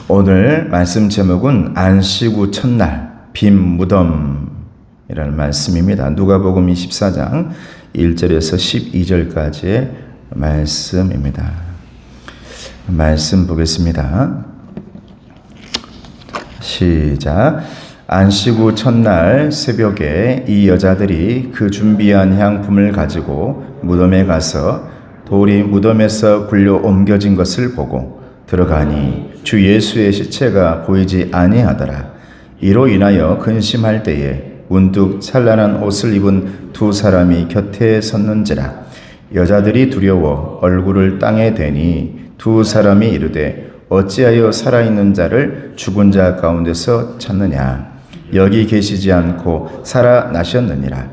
오늘 말씀 제목은 안식 후 첫날 빈 무덤이라는 말씀입니다. 누가복음 24장 1절에서 12절까지의 말씀입니다. 말씀 보겠습니다. 시작. 안식 후 첫날 새벽에 이 여자들이 그 준비한 향품을 가지고 무덤에 가서 돌이 무덤에서 굴려 옮겨진 것을 보고 들어가니 주 예수의 시체가 보이지 아니하더라. 이로 인하여 근심할 때에 문득 찬란한 옷을 입은 두 사람이 곁에 섰는지라. 여자들이 두려워 얼굴을 땅에 대니 두 사람이 이르되 어찌하여 살아있는 자를 죽은 자 가운데서 찾느냐. 여기 계시지 않고 살아나셨느니라.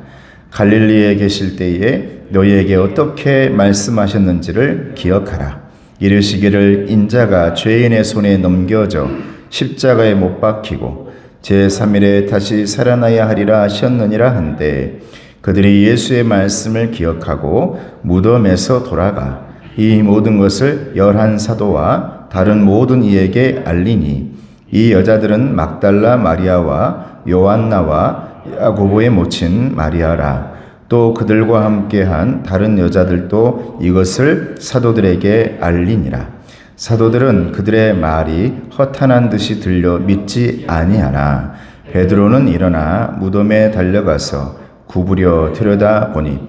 갈릴리에 계실 때에 너희에게 어떻게 말씀하셨는지를 기억하라. 이르시기를 인자가 죄인의 손에 넘겨져 십자가에 못 박히고 제3일에 다시 살아나야 하리라 하셨느니라 한데, 그들이 예수의 말씀을 기억하고 무덤에서 돌아가 이 모든 것을 11사도와 다른 모든 이에게 알리니, 이 여자들은 막달라 마리아와 요한나와 야고보의 모친 마리아라. 또 그들과 함께한 다른 여자들도 이것을 사도들에게 알리니라. 사도들은 그들의 말이 허탄한 듯이 들려 믿지 아니하나 베드로는 일어나 무덤에 달려가서 구부려 들여다보니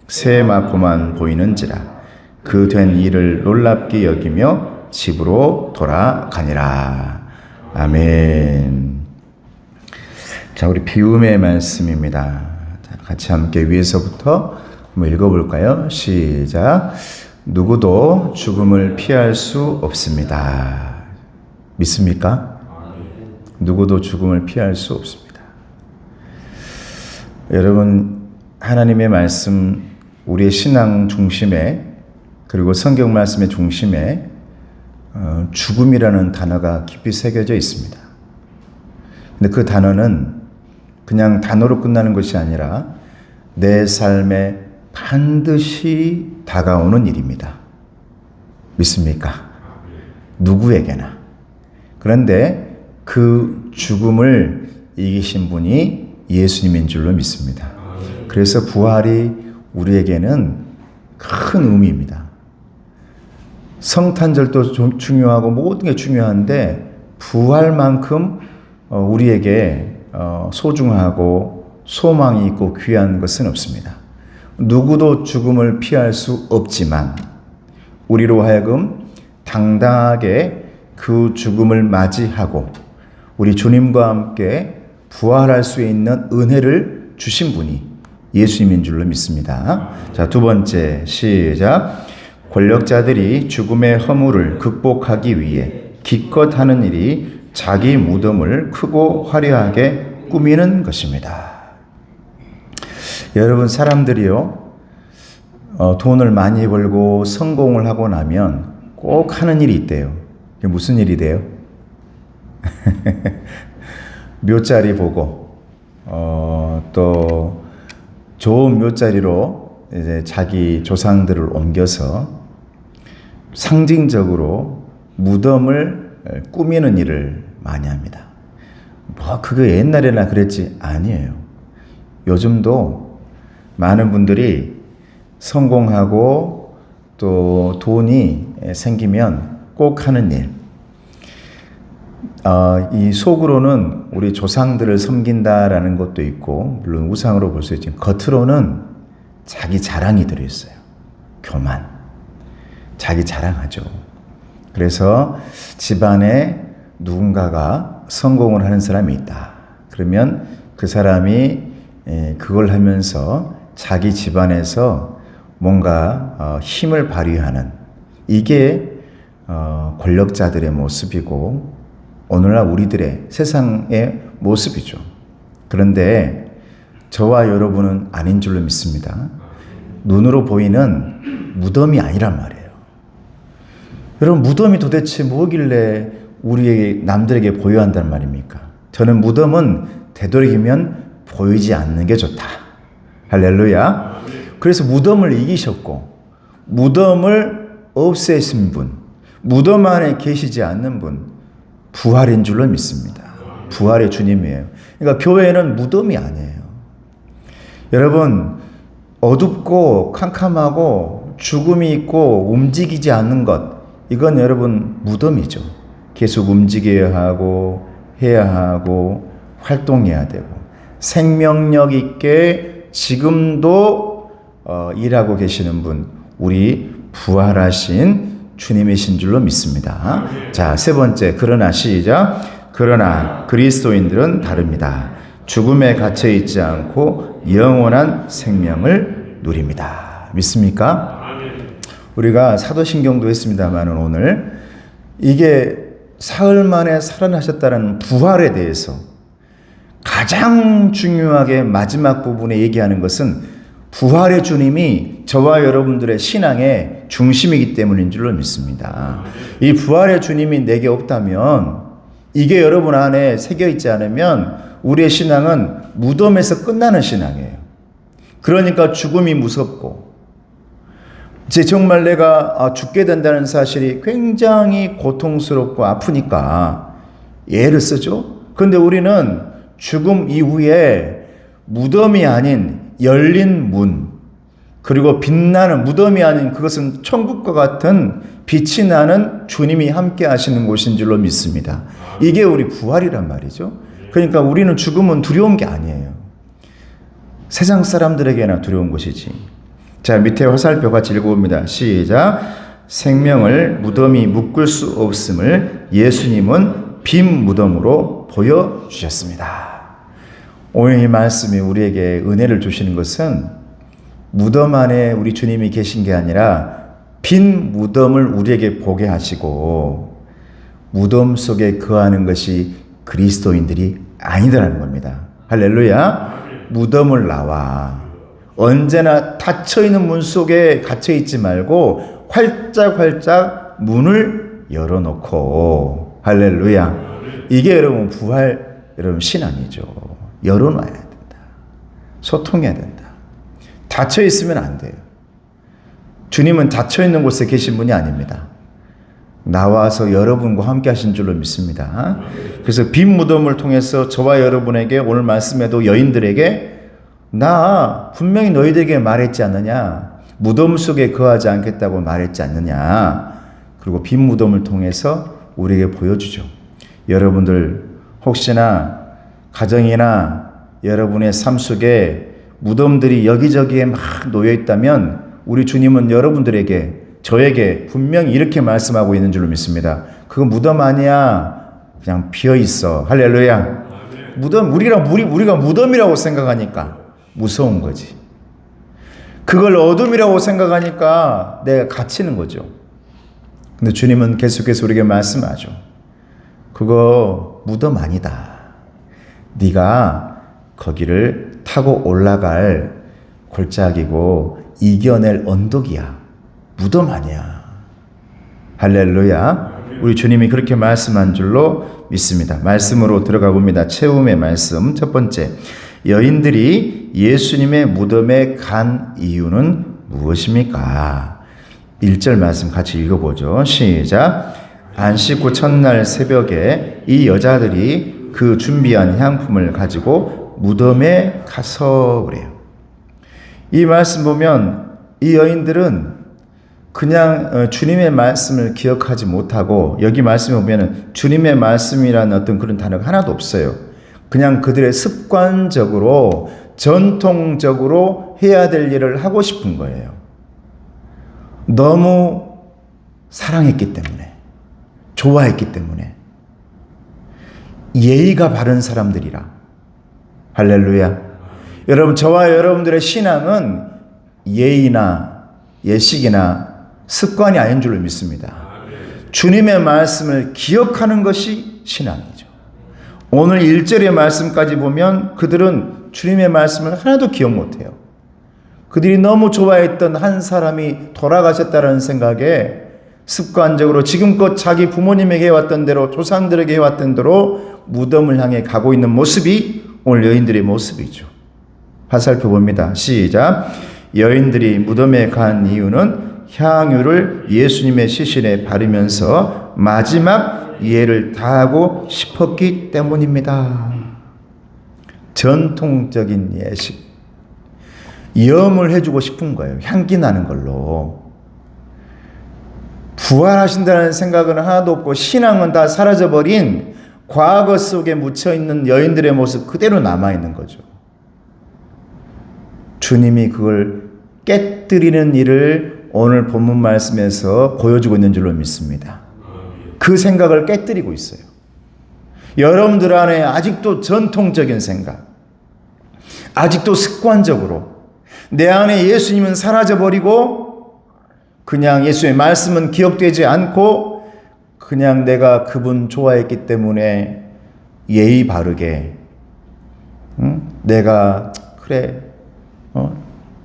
새 마포만 보이는지라. 그 된 일을 놀랍게 여기며 집으로 돌아가니라. 아멘. 자, 우리 비움의 말씀입니다. 자, 같이 함께 위에서부터 한번 읽어볼까요? 시작. 누구도 죽음을 피할 수 없습니다. 믿습니까? 누구도 죽음을 피할 수 없습니다. 여러분, 하나님의 말씀, 우리의 신앙 중심에, 그리고 성경 말씀의 중심에 죽음이라는 단어가 깊이 새겨져 있습니다. 근데 그 단어는 그냥 단어로 끝나는 것이 아니라 내 삶에 반드시 다가오는 일입니다. 믿습니까? 누구에게나. 그런데 그 죽음을 이기신 분이 예수님인 줄로 믿습니다. 그래서 부활이 우리에게는 큰 의미입니다. 성탄절도 중요하고 모든 게 중요한데 부활만큼 우리에게 소중하고 소망이 있고 귀한 것은 없습니다. 누구도 죽음을 피할 수 없지만 우리로 하여금 당당하게 그 죽음을 맞이하고 우리 주님과 함께 부활할 수 있는 은혜를 주신 분이 예수님인 줄로 믿습니다. 자, 두 번째 시작. 권력자들이 죽음의 허물을 극복하기 위해 기껏 하는 일이 자기 무덤을 크고 화려하게 꾸미는 것입니다. 여러분, 사람들이요, 돈을 많이 벌고 성공을 하고 나면 꼭 하는 일이 있대요. 그게 무슨 일이 돼요? 묘자리 보고, 또 좋은 묘자리로 이제 자기 조상들을 옮겨서 상징적으로 무덤을 꾸미는 일을 많이 합니다. 그게 옛날에나 그랬지? 아니에요. 요즘도 많은 분들이 성공하고 또 돈이 생기면 꼭 하는 일. 이 속으로는 우리 조상들을 섬긴다라는 것도 있고, 물론 우상으로 볼 수 있지만, 겉으로는 자기 자랑이 들어있어요. 교만. 자기 자랑하죠. 그래서 집안에 누군가가 성공을 하는 사람이 있다. 그러면 그 사람이 그걸 하면서 자기 집안에서 뭔가 힘을 발휘하는, 이게 권력자들의 모습이고 오늘날 우리들의 세상의 모습이죠. 그런데 저와 여러분은 아닌 줄로 믿습니다. 눈으로 보이는 무덤이 아니란 말이에요. 여러분, 무덤이 도대체 뭐길래 우리에게, 남들에게 보여야 한단 말입니까? 저는 무덤은 되도록이면 보이지 않는 게 좋다. 할렐루야. 그래서 무덤을 이기셨고 무덤을 없애신 분, 무덤 안에 계시지 않는 분, 부활인 줄로 믿습니다. 부활의 주님이에요. 그러니까 교회는 무덤이 아니에요. 여러분, 어둡고 캄캄하고 죽음이 있고 움직이지 않는 것, 이건 여러분 무덤이죠. 계속 움직여야 하고 해야 하고 활동해야 되고 생명력 있게 지금도 일하고 계시는 분, 우리 부활하신 주님이신 줄로 믿습니다. 자, 세 번째, 그러나 시작. 그러나 그리스도인들은 다릅니다. 죽음에 갇혀 있지 않고 영원한 생명을 누립니다. 믿습니까? 우리가 사도신경도 했습니다만 오늘 이게 사흘 만에 살아나셨다는 부활에 대해서 가장 중요하게 마지막 부분에 얘기하는 것은 부활의 주님이 저와 여러분들의 신앙의 중심이기 때문인 줄로 믿습니다. 이 부활의 주님이 내게 없다면, 이게 여러분 안에 새겨 있지 않으면 우리의 신앙은 무덤에서 끝나는 신앙이에요. 그러니까 죽음이 무섭고, 이제 정말 내가 죽게 된다는 사실이 굉장히 고통스럽고 아프니까 예를 쓰죠. 그런데 우리는 죽음 이후에 무덤이 아닌 열린 문, 그리고 빛나는, 무덤이 아닌 그것은 천국과 같은 빛이 나는 주님이 함께 하시는 곳인 줄로 믿습니다. 이게 우리 부활이란 말이죠. 그러니까 우리는 죽음은 두려운 게 아니에요. 세상 사람들에게나 두려운 것이지. 자, 밑에 화살표 같이 읽어봅니다. 시작. 생명을 무덤이 묶을 수 없음을 예수님은 빈 무덤으로 보여주셨습니다. 오늘 이 말씀이 우리에게 은혜를 주시는 것은 무덤 안에 우리 주님이 계신 게 아니라 빈 무덤을 우리에게 보게 하시고 무덤 속에 거하는 것이 그리스도인들이 아니더라는 겁니다. 할렐루야. 무덤을 나와. 언제나 닫혀있는 문 속에 갇혀있지 말고 활짝활짝 문을 열어놓고, 할렐루야. 이게 여러분 부활, 여러분 신앙이죠. 열어놔야 된다. 소통해야 된다. 닫혀있으면 안 돼요. 주님은 닫혀있는 곳에 계신 분이 아닙니다. 나와서 여러분과 함께 하신 줄로 믿습니다. 그래서 빈 무덤을 통해서 저와 여러분에게 오늘 말씀에도 여인들에게 나 분명히 너희들에게 말했지 않느냐, 무덤 속에 거하지 않겠다고 말했지 않느냐. 그리고 빈 무덤을 통해서 우리에게 보여주죠. 여러분들 혹시나 가정이나 여러분의 삶 속에 무덤들이 여기저기에 막 놓여 있다면 우리 주님은 여러분들에게, 저에게 분명히 이렇게 말씀하고 있는 줄로 믿습니다. 그거 무덤 아니야. 그냥 비어 있어. 할렐루야. 무덤, 우리가 무덤이라고 생각하니까 무서운 거지. 그걸 어둠이라고 생각하니까 내가 갇히는 거죠. 근데 주님은 계속해서 우리에게 말씀하죠. 그거 무덤 아니다. 네가 거기를 타고 올라갈 골짜기고 이겨낼 언덕이야. 무덤 아니야. 할렐루야. 우리 주님이 그렇게 말씀한 줄로 믿습니다. 말씀으로 들어가 봅니다. 체험의 말씀. 첫 번째, 여인들이 예수님의 무덤에 간 이유는 무엇입니까? 1절 말씀 같이 읽어보죠. 시작. 안식 후 첫날 새벽에 이 여자들이 그 준비한 향품을 가지고 무덤에 가서 그래요. 이 말씀 보면 이 여인들은 그냥 주님의 말씀을 기억하지 못하고, 여기 말씀에 보면 주님의 말씀이라는 어떤 그런 단어가 하나도 없어요. 그냥 그들의 습관적으로 전통적으로 해야 될 일을 하고 싶은 거예요. 너무 사랑했기 때문에, 좋아했기 때문에, 예의가 바른 사람들이라. 할렐루야. 여러분, 저와 여러분들의 신앙은 예의나 예식이나 습관이 아닌 줄로 믿습니다. 주님의 말씀을 기억하는 것이 신앙이죠. 오늘 1절의 말씀까지 보면 그들은 주님의 말씀을 하나도 기억 못해요. 그들이 너무 좋아했던 한 사람이 돌아가셨다는 생각에 습관적으로 지금껏 자기 부모님에게 해왔던 대로, 조상들에게 해왔던 대로 무덤을 향해 가고 있는 모습이 오늘 여인들의 모습이죠. 화살표 봅니다. 시작. 여인들이 무덤에 간 이유는 향유를 예수님의 시신에 바르면서 마지막 이해를 다하고 싶었기 때문입니다. 전통적인 예식. 염을 해주고 싶은 거예요. 향기 나는 걸로. 부활하신다는 생각은 하나도 없고 신앙은 다 사라져버린 과거 속에 묻혀있는 여인들의 모습 그대로 남아있는 거죠. 주님이 그걸 깨뜨리는 일을 오늘 본문 말씀에서 보여주고 있는 줄로 믿습니다. 그 생각을 깨뜨리고 있어요. 여러분들 안에 아직도 전통적인 생각, 아직도 습관적으로 내 안에 예수님은 사라져버리고 그냥 예수의 말씀은 기억되지 않고 그냥 내가 그분 좋아했기 때문에 예의 바르게 내가 그래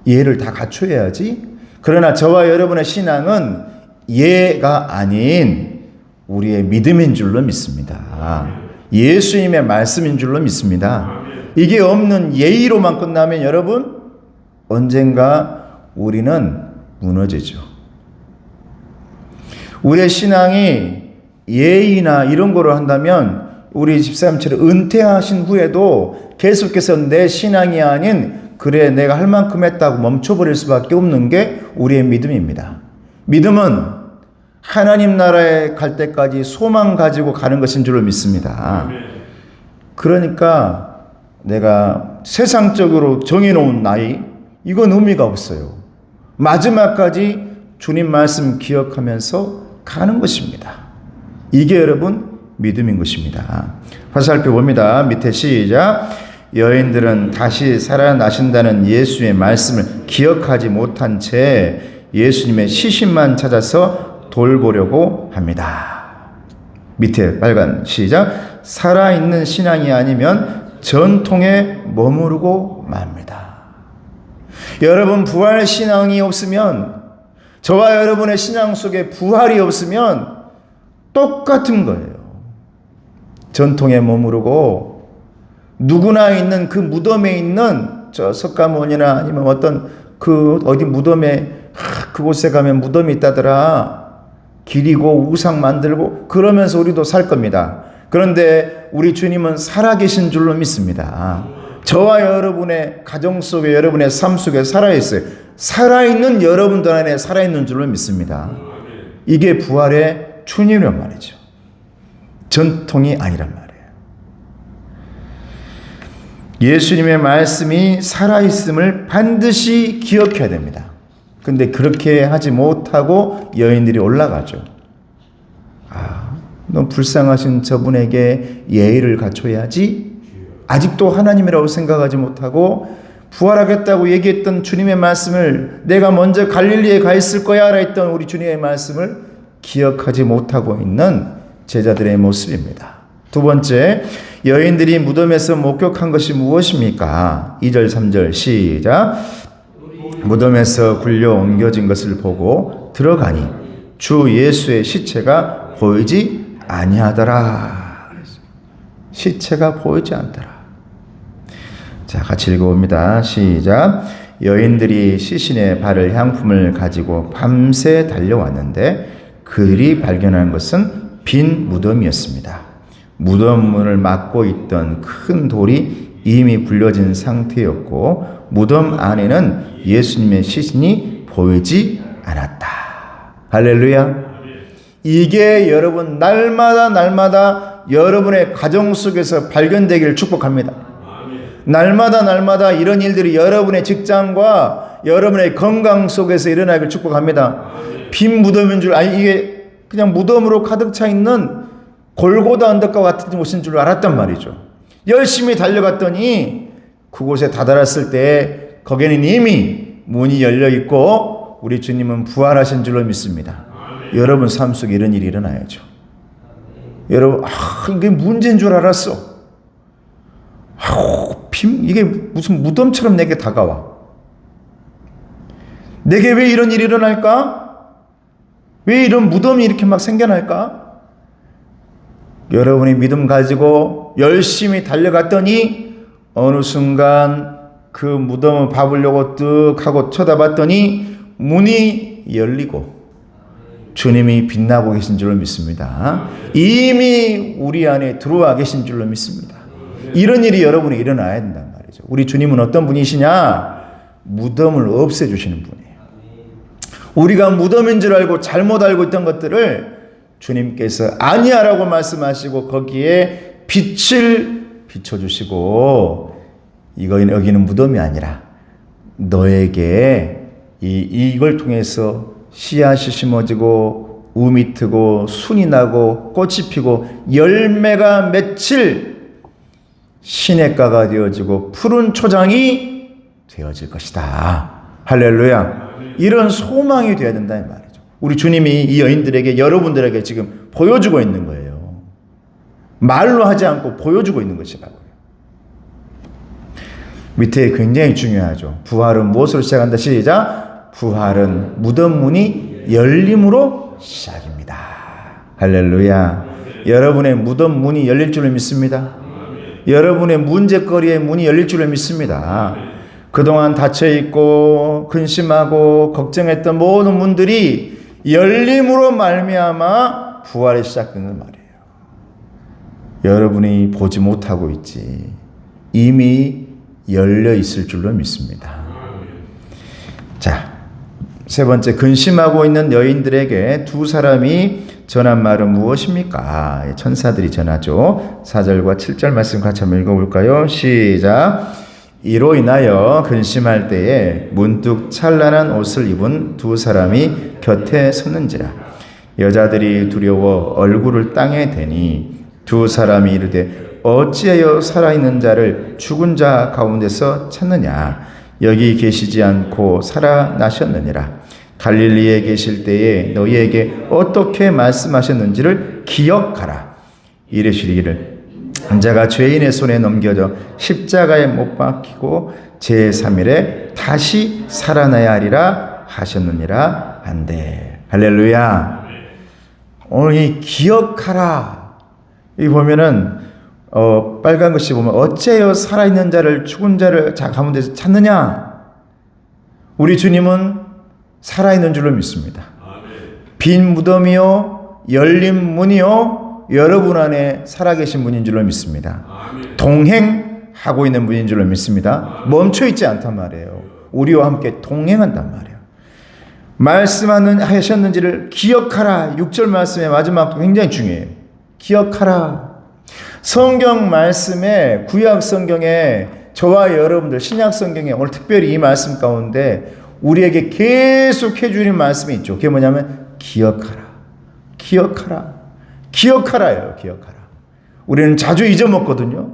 예를 다 갖춰야지. 그러나 저와 여러분의 신앙은 예가 아닌 우리의 믿음인 줄로 믿습니다. 예수님의 말씀인 줄로 믿습니다. 이게 없는 예의로만 끝나면 여러분 언젠가 우리는 무너지죠. 우리의 신앙이 예의나 이런 거로 한다면 우리 집사님처럼 은퇴하신 후에도 계속해서 내 신앙이 아닌 그래 내가 할 만큼 했다고 멈춰버릴 수밖에 없는 게 우리의 믿음입니다. 믿음은 하나님 나라에 갈 때까지 소망 가지고 가는 것인 줄로 믿습니다. 그러니까 내가 세상적으로 정해놓은 나이 이건 의미가 없어요. 마지막까지 주님 말씀 기억하면서 가는 것입니다. 이게 여러분 믿음인 것입니다. 화살펴봅니다. 밑에 시작. 여인들은 다시 살아나신다는 예수의 말씀을 기억하지 못한 채 예수님의 시신만 찾아서 돌보려고 합니다. 밑에 빨간 시작. 살아있는 신앙이 아니면 전통에 머무르고 맙니다. 여러분 부활 신앙이 없으면 저와 여러분의 신앙 속에 부활이 없으면 똑같은 거예요. 전통에 머무르고 누구나 있는 그 무덤에 있는 저 석가모니나 아니면 어떤 그 어디 무덤에 그곳에 가면 무덤이 있다더라. 기리고 우상 만들고 그러면서 우리도 살 겁니다. 그런데 우리 주님은 살아계신 줄로 믿습니다. 저와 여러분의 가정 속에 여러분의 삶 속에 살아있어요. 살아있는 여러분들 안에 살아있는 줄로 믿습니다. 이게 부활의 춘이란 말이죠. 전통이 아니란 말이에요. 예수님의 말씀이 살아있음을 반드시 기억해야 됩니다. 근데 그렇게 하지 못하고 여인들이 올라가죠. 너무 불쌍하신 저분에게 예의를 갖춰야지. 아직도 하나님이라고 생각하지 못하고 부활하겠다고 얘기했던 주님의 말씀을 내가 먼저 갈릴리에 가 있을 거야 라 했던 우리 주님의 말씀을 기억하지 못하고 있는 제자들의 모습입니다. 두 번째, 여인들이 무덤에서 목격한 것이 무엇입니까? 2절 3절 시작. 무덤에서 굴려 옮겨진 것을 보고 들어가니 주 예수의 시체가 보이지 아니하더라. 시체가 보이지 않더라. 자, 같이 읽어봅니다. 시작. 여인들이 시신의 발을 향품을 가지고 밤새 달려왔는데 그들이 발견한 것은 빈 무덤이었습니다. 무덤 문을 막고 있던 큰 돌이 이미 굴려진 상태였고 무덤 안에는 예수님의 시신이 보이지 않았다. 할렐루야. 이게 여러분 날마다 여러분의 가정 속에서 발견되기를 축복합니다. 날마다 이런 일들이 여러분의 직장과 여러분의 건강 속에서 일어나기를 축복합니다. 빈 무덤인 줄 이게 그냥 무덤으로 가득 차 있는 골고다 언덕과 같은 곳인 줄 알았단 말이죠. 열심히 달려갔더니 그곳에 다다랐을 때 거기는 이미 문이 열려 있고 우리 주님은 부활하신 줄로 믿습니다. 여러분 삶 속에 이런 일이 일어나야죠. 여러분 이게 문제인 줄 알았어. 이게 무슨 무덤처럼 내게 다가와. 내게 왜 이런 일이 일어날까? 왜 이런 무덤이 이렇게 막 생겨날까? 여러분이 믿음 가지고 열심히 달려갔더니 어느 순간 그 무덤을 밟으려고 뜩 하고 쳐다봤더니 문이 열리고 주님이 빛나고 계신 줄로 믿습니다. 이미 우리 안에 들어와 계신 줄로 믿습니다. 이런 일이 여러분이 일어나야 된단 말이죠. 우리 주님은 어떤 분이시냐? 무덤을 없애주시는 분이에요. 우리가 무덤인 줄 알고 잘못 알고 있던 것들을 주님께서 아니야라고 말씀하시고 거기에 빛을 비춰주시고 여기는 무덤이 아니라 너에게 이걸 통해서 씨앗이 심어지고 우미 트고 순이 나고 꽃이 피고 열매가 맺힐 시냇가가 되어지고 푸른 초장이 되어질 것이다. 할렐루야. 이런 소망이 되어야 된다 이 말이죠. 우리 주님이 이 여인들에게 여러분들에게 지금 보여주고 있는 거예요. 말로 하지 않고 보여주고 있는 것이라고요. 밑에 굉장히 중요하죠. 부활은 무엇으로 시작한다? 시작. 부활은 무덤 문이 열림으로 시작입니다. 할렐루야. 여러분의 무덤 문이 열릴 줄을 믿습니다. 여러분의 문제거리의 문이 열릴 줄을 믿습니다. 그동안 닫혀있고 근심하고 걱정했던 모든 문들이 열림으로 말미암아 부활이 시작되는 말이에요. 여러분이 보지 못하고 있지 이미 열려 있을 줄로 믿습니다. 자, 세 번째, 근심하고 있는 여인들에게 두 사람이 전한 말은 무엇입니까? 천사들이 전하죠. 4절과 7절 말씀 같이 한번 읽어볼까요? 시작. 이로 인하여 근심할 때에 문득 찬란한 옷을 입은 두 사람이 곁에 섰는지라. 여자들이 두려워 얼굴을 땅에 대니 두 사람이 이르되 어찌하여 살아있는 자를 죽은 자 가운데서 찾느냐? 여기 계시지 않고 살아나셨느니라. 갈릴리에 계실 때에 너희에게 어떻게 말씀하셨는지를 기억하라. 이르시기를 자가 죄인의 손에 넘겨져 십자가에 못 박히고 제3일에 다시 살아나야 하리라 하셨느니라 한데. 할렐루야. 오늘 이 기억하라 이 보면은 빨간 글씨 보면 어째여 살아있는 자를 죽은 자를 자 가운데서 찾느냐. 우리 주님은 살아있는 줄로 믿습니다. 빈 무덤이요 열린 문이요 여러분 안에 살아계신 분인 줄로 믿습니다. 동행하고 있는 분인 줄로 믿습니다. 멈춰있지 않단 말이에요. 우리와 함께 동행한단 말이에요. 말씀하셨는지를 기억하라. 6절 말씀의 마지막도 굉장히 중요해요. 기억하라. 성경 말씀에 구약 성경에 저와 여러분들 신약 성경에 오늘 특별히 이 말씀 가운데 우리에게 계속 해주는 말씀이 있죠. 그게 뭐냐면 기억하라. 기억하라. 기억하라예요. 기억하라. 우리는 자주 잊어먹거든요.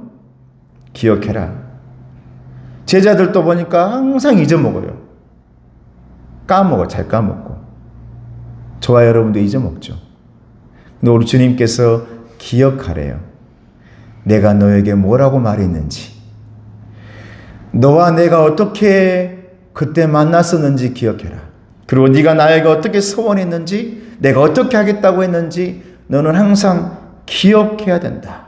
기억해라. 제자들도 보니까 항상 잊어먹어요. 까먹어. 잘 까먹고. 저와 여러분도 잊어먹죠. 근데 우리 주님께서 기억하래요. 내가 너에게 뭐라고 말했는지, 너와 내가 어떻게 그때 만났었는지 기억해라. 그리고 네가 나에게 어떻게 소원했는지, 내가 어떻게 하겠다고 했는지 너는 항상 기억해야 된다.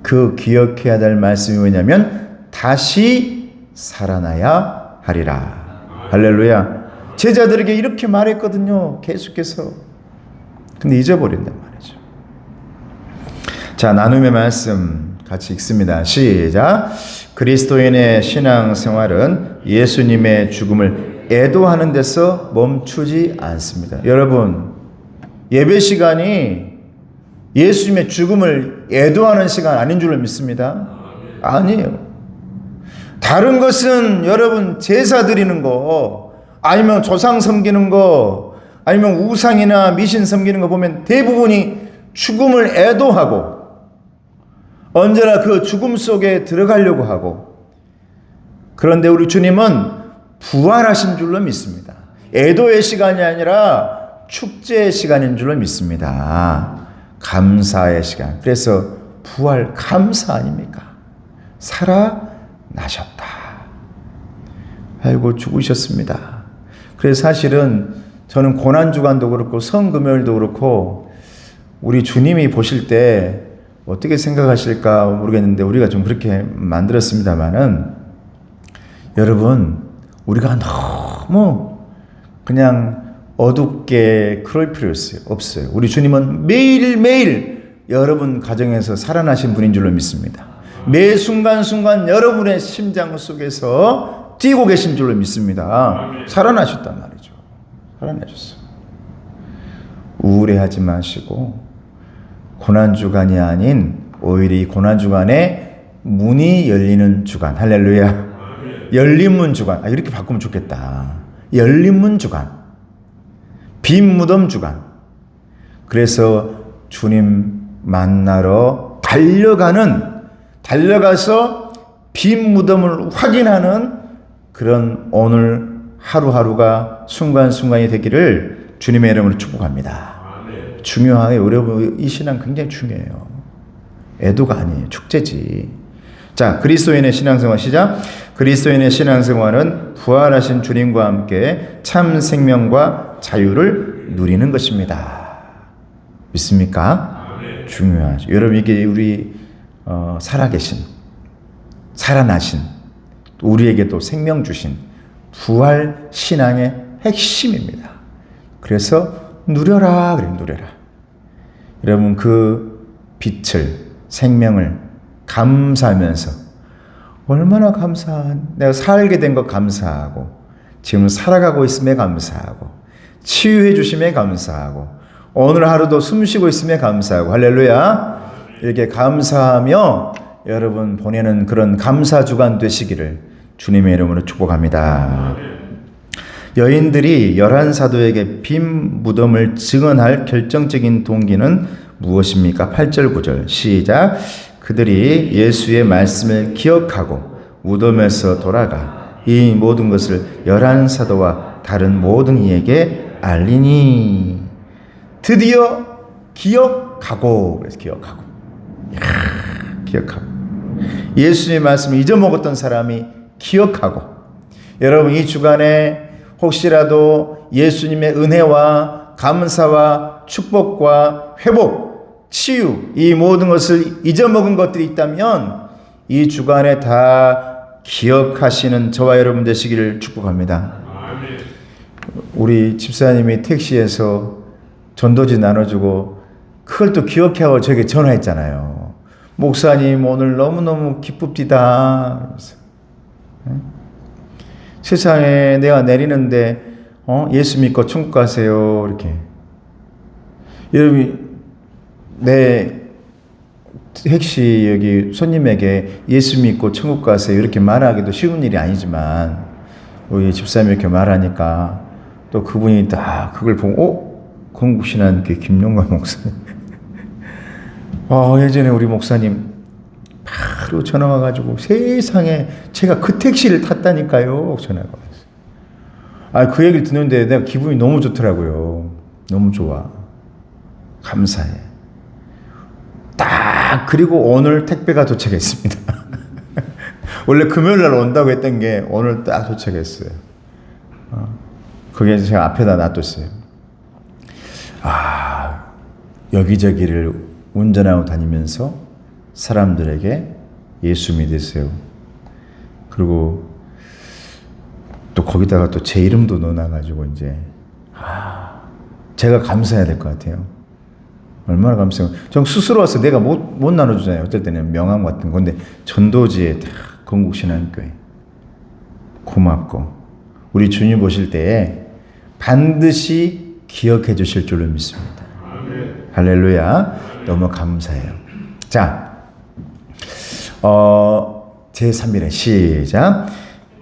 그 기억해야 될 말씀이 뭐냐면 다시 살아나야 하리라. 할렐루야. 제자들에게 이렇게 말했거든요. 계속해서. 근데 잊어버린단 말이죠. 자, 나눔의 말씀 같이 읽습니다. 시작. 그리스도인의 신앙생활은 예수님의 죽음을 애도하는 데서 멈추지 않습니다. 여러분, 예배 시간이 예수님의 죽음을 애도하는 시간 아닌 줄로 믿습니다. 아니에요. 다른 것은 여러분 제사 드리는 거, 아니면 조상 섬기는 거, 아니면 우상이나 미신 섬기는 거 보면 대부분이 죽음을 애도하고 언제나 그 죽음 속에 들어가려고 하고, 그런데 우리 주님은 부활하신 줄로 믿습니다. 애도의 시간이 아니라 축제의 시간인 줄로 믿습니다. 감사의 시간. 그래서 부활 감사 아닙니까? 살아나셨다. 아이고 죽으셨습니다. 그래서 사실은 저는 고난주간도 그렇고 성금요일도 그렇고 우리 주님이 보실 때 어떻게 생각하실까 모르겠는데 우리가 좀 그렇게 만들었습니다만은, 여러분 우리가 너무 그냥 어둡게 그럴 필요 없어요. 우리 주님은 매일매일 여러분 가정에서 살아나신 분인 줄로 믿습니다. 매 순간순간 여러분의 심장 속에서 뛰고 계신 줄로 믿습니다. 살아나셨단 말이죠. 살아나셨어요. 우울해하지 마시고 고난주간이 아닌 오히려 이 고난주간에 문이 열리는 주간. 할렐루야. 열린문 주간. 이렇게 바꾸면 좋겠다. 열린문 주간. 빈 무덤 주간. 그래서 주님 만나러 달려가서 빈 무덤을 확인하는 그런 오늘 하루하루가 순간순간이 되기를 주님의 이름으로 축복합니다. 중요하게 여러분 이 신앙 굉장히 중요해요. 애도가 아니에요. 축제지. 자, 그리스도인의 신앙생활 시작. 그리스도인의 신앙생활은 부활하신 주님과 함께 참 생명과 자유를 누리는 것입니다. 믿습니까? 중요하죠. 여러분 이게 우리 살아계신, 살아나신, 우리에게 또 생명 주신 부활 신앙의 핵심입니다. 그래서 누려라 그래. 누려라. 여러분 그 빛을, 생명을 감사하면서 얼마나 내가 살게 된 것 감사하고 지금 살아가고 있음에 감사하고 치유해 주심에 감사하고 오늘 하루도 숨쉬고 있음에 감사하고 할렐루야. 이렇게 감사하며 여러분 보내는 그런 감사 주간 되시기를 주님의 이름으로 축복합니다. 여인들이 열한 사도에게 빈 무덤을 증언할 결정적인 동기는 무엇입니까? 8절 9절 시작. 그들이 예수의 말씀을 기억하고 무덤에서 돌아가 이 모든 것을 열한 사도와 다른 모든 이에게 알리니. 드디어 기억하고. 그래서 기억하고. 기억하고. 예수님의 말씀을 잊어먹었던 사람이 기억하고. 여러분 이 주간에 혹시라도 예수님의 은혜와 감사와 축복과 회복, 치유, 이 모든 것을 잊어먹은 것들이 있다면 이 주간에 다 기억하시는 저와 여러분 되시기를 축복합니다. 우리 집사님이 택시에서 전도지 나눠주고 그걸 또 기억하고 저에게 전화했잖아요. 목사님 오늘 너무너무 기쁩디다. 세상에 내가 내리는데 예수 믿고 천국 가세요. 이렇게. 여러분 내 택시 여기 손님에게 예수 믿고 천국 가세요 이렇게 말하기도 쉬운 일이 아니지만 우리 집사님이 이렇게 말하니까 또 그분이 다 그걸 보고 건국신한교회 김용관 목사님 예전에 우리 목사님 바로 전화 와가지고 세상에 제가 그 택시를 탔다니까요. 전화가 왔어요. 그 얘기를 듣는데 내가 기분이 너무 좋더라고요. 너무 좋아. 감사해. 딱 그리고 오늘 택배가 도착했습니다. 원래 금요일날 온다고 했던 게 오늘 딱 도착했어요. 그게 제가 앞에다 놔뒀어요. 여기저기를 운전하고 다니면서 사람들에게 예수 믿으세요. 그리고 또 거기다가 또 제 이름도 넣어놔가지고 이제 제가 감사해야 될 것 같아요. 얼마나 감사해요. 전 스스로 와서 내가 못 나눠주잖아요. 어떨 때는 명함 같은 거. 근데 전도지에 다 건국신앙교회 고맙고 우리 주님 보실 때에 반드시 기억해 주실 줄로 믿습니다. 할렐루야. 너무 감사해요. 자, 제3일에 시작.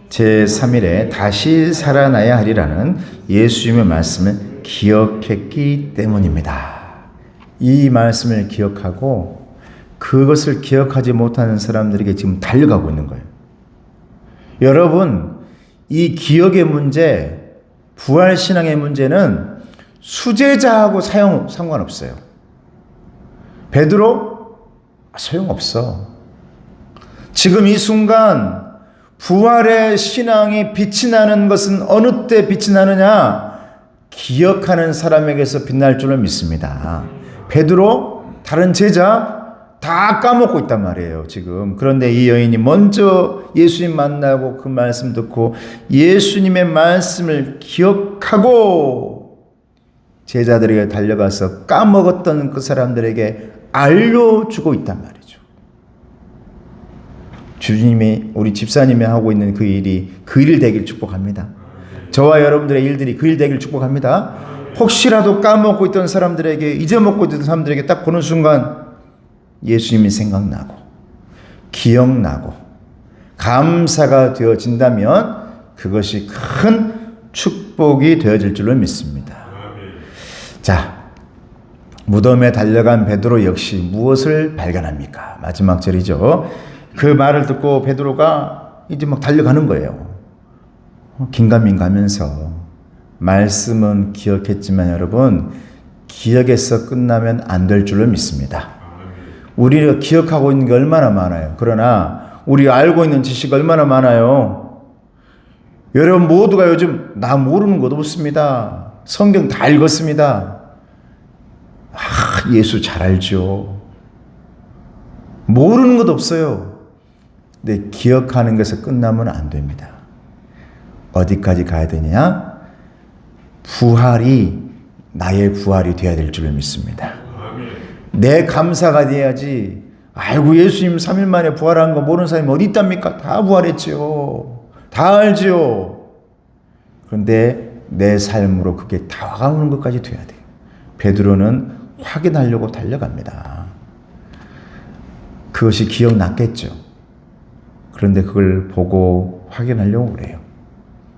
제3일에 다시 살아나야 하리라는 예수님의 말씀을 기억했기 때문입니다. 이 말씀을 기억하고 그것을 기억하지 못하는 사람들에게 지금 달려가고 있는 거예요. 여러분, 이 기억의 문제, 부활신앙의 문제는 수제자하고 상관없어요. 베드로 소용없어. 지금 이 순간 부활의 신앙이 빛이 나는 것은 어느 때 빛이 나느냐? 기억하는 사람에게서 빛날 줄로 믿습니다. 베드로, 다른 제자 다 까먹고 있단 말이에요, 지금. 그런데 이 여인이 먼저 예수님 만나고 그 말씀 듣고 예수님의 말씀을 기억하고 제자들에게 달려가서 까먹었던 그 사람들에게 알려주고 있단 말이죠. 주님이, 우리 집사님이 하고 있는 그 일이 그 일 되길 축복합니다. 저와 여러분들의 일들이 그 일 되길 축복합니다. 혹시라도 까먹고 있던 사람들에게, 잊어먹고 있던 사람들에게 딱 보는 순간 예수님이 생각나고 기억나고 감사가 되어진다면 그것이 큰 축복이 되어질 줄로 믿습니다. 자, 무덤에 달려간 베드로 역시 무엇을 발견합니까? 마지막 절이죠. 그 말을 듣고 베드로가 이제 막 달려가는 거예요. 긴가민가하면서. 말씀은 기억했지만 여러분, 기억에서 끝나면 안 될 줄로 믿습니다. 우리가 기억하고 있는 게 얼마나 많아요. 그러나 우리 알고 있는 지식이 얼마나 많아요. 여러분 모두가 요즘 나 모르는 것 없습니다. 성경 다 읽었습니다. 예수 잘 알죠. 모르는 것 없어요. 근데 기억하는 것에서 끝나면 안 됩니다. 어디까지 가야 되냐? 부활이 나의 부활이 되어야 될 줄을 믿습니다. 내 감사가 돼야지. 아이고 예수님 3일 만에 부활한 거 모르는 사람이 어디 있답니까? 다 부활했지요. 다 알지요. 그런데 내 삶으로 그게 다가오는 것까지 돼야 돼요. 베드로는 확인하려고 달려갑니다. 그것이 기억났겠죠. 그런데 그걸 보고 확인하려고 그래요.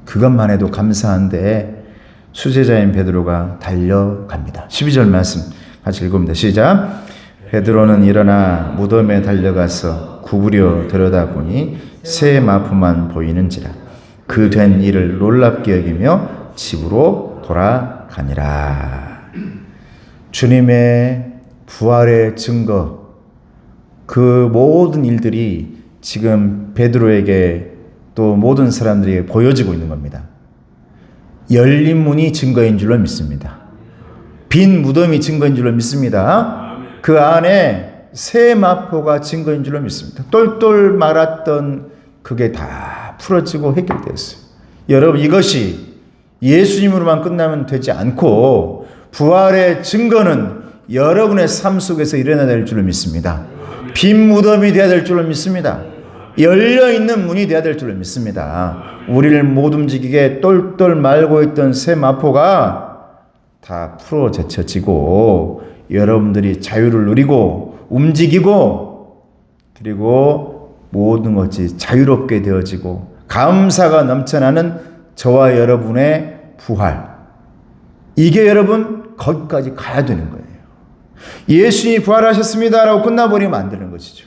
그것만 해도 감사한데 수제자인 베드로가 달려갑니다. 12절 말씀 같이 읽어봅니다. 시작. 베드로는 일어나 무덤에 달려가서 구부려 들여다보니 새 마포만 보이는지라 그 된 일을 놀랍게 여기며 집으로 돌아가니라. 주님의 부활의 증거, 그 모든 일들이 지금 베드로에게 또 모든 사람들에게 보여지고 있는 겁니다. 열린 문이 증거인 줄로 믿습니다. 빈 무덤이 증거인 줄로 믿습니다. 그 안에 새 마포가 증거인 줄로 믿습니다. 똘똘 말았던 그게 다 풀어지고 해결되었어요. 여러분 이것이 예수님으로만 끝나면 되지 않고 부활의 증거는 여러분의 삶 속에서 일어나야 될 줄로 믿습니다. 빈 무덤이 되어야 될 줄로 믿습니다. 열려있는 문이 되어야 될 줄로 믿습니다. 우리를 못 움직이게 똘똘 말고 있던 새 마포가 다 풀어 제쳐지고 여러분들이 자유를 누리고 움직이고 그리고 모든 것이 자유롭게 되어지고 감사가 넘쳐나는 저와 여러분의 부활. 이게 여러분 거기까지 가야 되는 거예요. 예수님이 부활하셨습니다 라고 끝나버리면 안 되는 것이죠.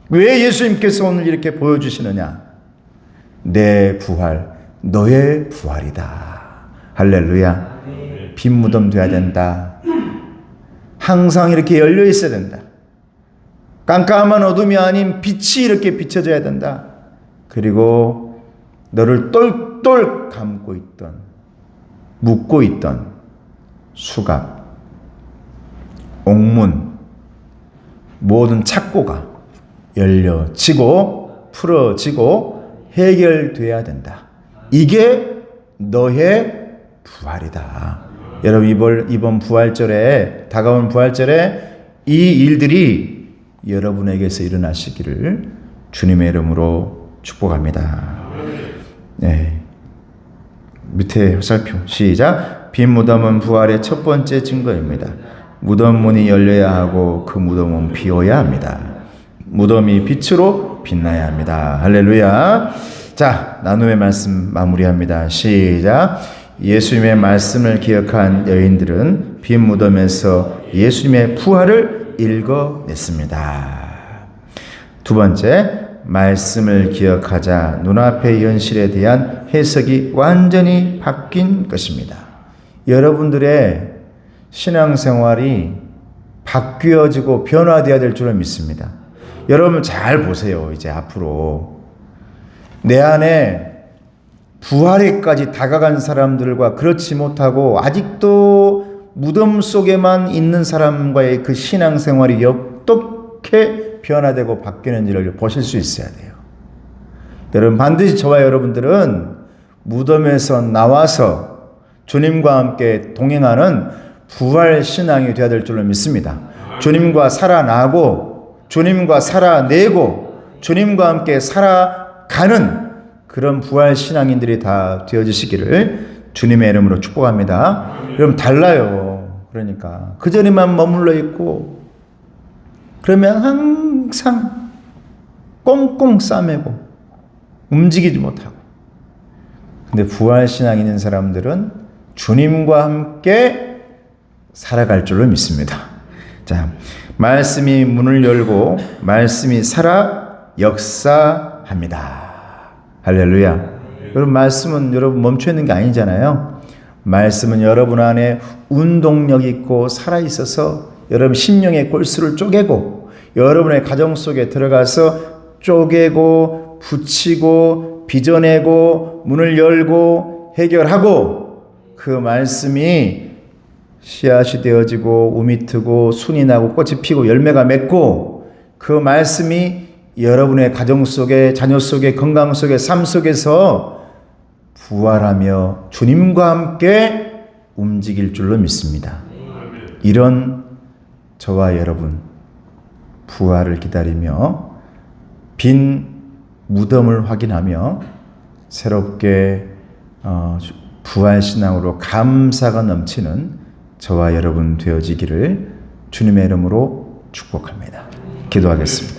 왜 예수님께서 오늘 이렇게 보여주시느냐? 내 부활, 너의 부활이다. 할렐루야. 빈 무덤 돼야 된다. 항상 이렇게 열려 있어야 된다. 깜깜한 어둠이 아닌 빛이 이렇게 비춰져야 된다. 그리고 너를 똘똘 감고 있던, 묶고 있던 수갑, 옥문, 모든 착고가 열려지고 풀어지고 해결돼야 된다. 이게 너의 부활이다. 여러분 이번 부활절에, 다가온 부활절에 이 일들이 여러분에게서 일어나시기를 주님의 이름으로 축복합니다. 네. 밑에 화살표 시작. 빈 무덤은 부활의 첫 번째 증거입니다. 무덤 문이 열려야 하고 그 무덤은 비어야 합니다. 무덤이 빛으로 빛나야 합니다. 할렐루야. 자, 나눔의 말씀 마무리합니다. 시작. 예수님의 말씀을 기억한 여인들은 빈 무덤에서 예수님의 부활을 읽어냈습니다. 두 번째, 말씀을 기억하자 눈앞의 현실에 대한 해석이 완전히 바뀐 것입니다. 여러분들의 신앙생활이 바뀌어지고 변화되어야 될 줄을 믿습니다. 여러분 잘 보세요. 이제 앞으로 내 안에 부활에까지 다가간 사람들과 그렇지 못하고 아직도 무덤 속에만 있는 사람과의 그 신앙생활이 어떻게 변화되고 바뀌는지를 보실 수 있어야 돼요. 여러분 반드시 저와 여러분들은 무덤에서 나와서 주님과 함께 동행하는 부활 신앙이 되어야 될 줄로 믿습니다. 주님과 살아나고 주님과 살아내고 주님과 함께 살아가는 그런 부활 신앙인들이 다 되어주시기를 주님의 이름으로 축복합니다. 여러분 달라요. 그러니까 그 자리만 머물러 있고 그러면 항상 꽁꽁 싸매고 움직이지 못하고, 근데 부활 신앙 있는 사람들은 주님과 함께 살아갈 줄로 믿습니다. 자, 말씀이 문을 열고 말씀이 살아 역사합니다. 할렐루야. 여러분 말씀은 여러분 멈춰 있는 게 아니잖아요. 말씀은 여러분 안에 운동력 있고 살아있어서 여러분 심령의 골수를 쪼개고 여러분의 가정 속에 들어가서 쪼개고 붙이고 빚어내고 문을 열고 해결하고 그 말씀이 씨앗이 되어지고 우미 트고 순이 나고 꽃이 피고 열매가 맺고 그 말씀이 여러분의 가정 속에 자녀 속에 건강 속에 삶 속에서 부활하며 주님과 함께 움직일 줄로 믿습니다. 이런 저와 여러분 부활을 기다리며 빈 무덤을 확인하며 새롭게 부활신앙으로 감사가 넘치는 저와 여러분 되어지기를 주님의 이름으로 축복합니다. 기도하겠습니다.